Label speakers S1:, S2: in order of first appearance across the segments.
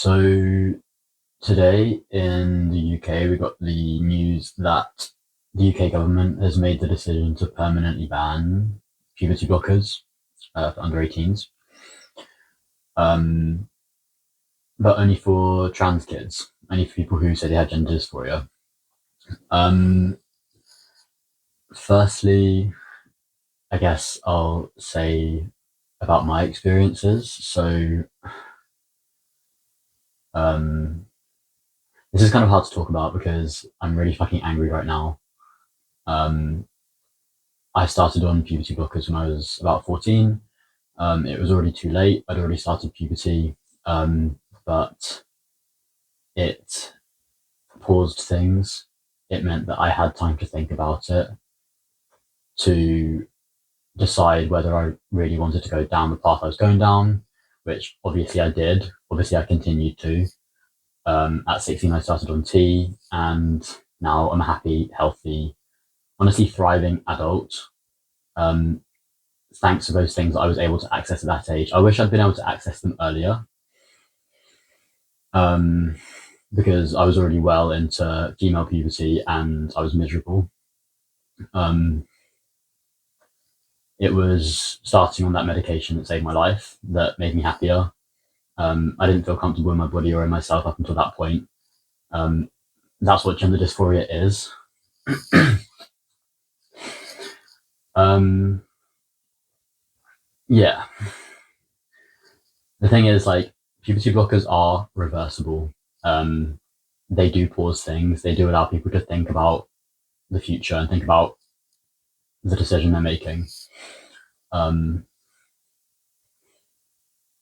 S1: So today in the UK, we got the news that the UK government has made the decision to permanently ban puberty blockers for under 18s, um, but only for trans kids, only for people who say they have gender dysphoria. Um, Firstly, I guess I'll say about my experiences. Um, this is kind of hard to talk about because I'm really fucking angry right now. Um, I started on puberty blockers when I was about 14. It was already too late. I'd already started puberty, but it paused things. It meant that I had time to think about it, to decide whether I really wanted to go down the path I was going down, which obviously I did. Obviously, I continued to. At 16, I started on T, and now I'm a happy, healthy, honestly thriving adult. Um, Thanks to those things that I was able to access at that age. I wish I'd been able to access them earlier, because I was already well into female puberty and I was miserable. Um, it was starting on that medication that saved my life, that made me happier. I didn't feel comfortable in my body or in myself up until that point. That's what gender dysphoria is. Yeah. The thing is, like, puberty blockers are reversible. They do pause things. They do allow people to think about the future and think about the decision they're making.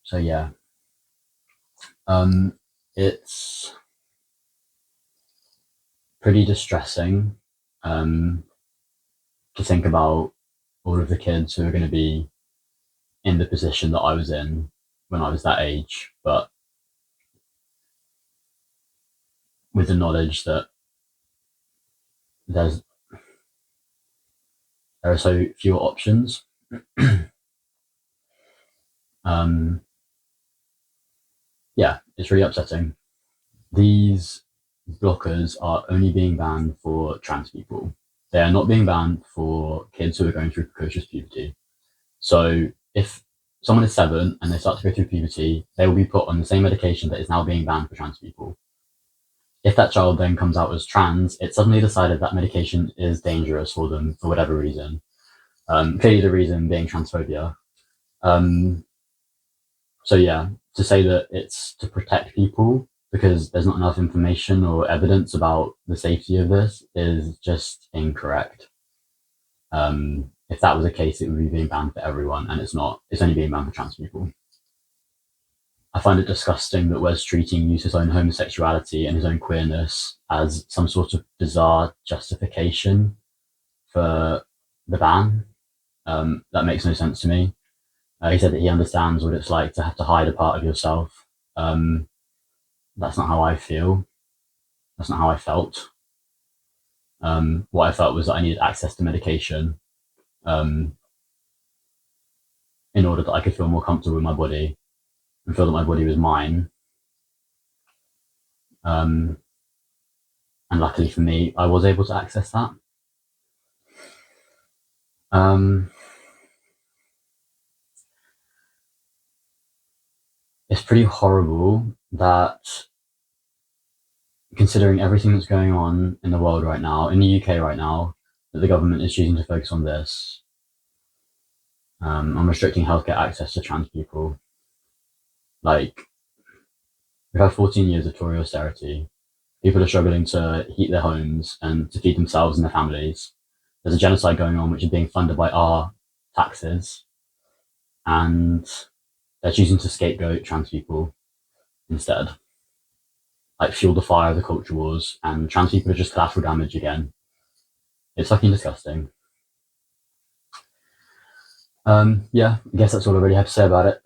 S1: So yeah, it's pretty distressing to think about all of the kids who are going to be in the position that I was in when I was that age, but with the knowledge that there are so fewer options. Yeah, it's really upsetting. These blockers are only being banned for trans people. They are not being banned for kids who are going through precocious puberty. So if someone is 7 and they start to go through puberty, they will be put on the same medication that is now being banned for trans people. If that child then comes out as trans, it's suddenly decided that medication is dangerous for them for whatever reason. Clearly the reason being transphobia. So yeah, to say that it's to protect people because there's not enough information or evidence about the safety of this is just incorrect. If that was the case, it would be being banned for everyone, and it's not. It's only being banned for trans people. I find it disgusting that Wes Streeting used his own homosexuality and his own queerness as some sort of bizarre justification for the ban. That makes no sense to me. He said that he understands what it's like to have to hide a part of yourself. That's not how I feel. That's not how I felt. What I felt was that I needed access to medication in order that I could feel more comfortable with my body and feel that my body was mine. And luckily for me, I was able to access that. It's pretty horrible that, considering everything that's going on in the world right now, in the UK right now, that the government is choosing to focus on this, on restricting healthcare access to trans people. Like, we've had 14 years of Tory austerity. People are struggling to heat their homes and to feed themselves and their families. There's a genocide going on which is being funded by our taxes, and they're choosing to scapegoat trans people instead. Like, fuel the fire of the culture wars, and trans people are just collateral damage again. It's fucking disgusting. Yeah, I guess that's all I really have to say about it.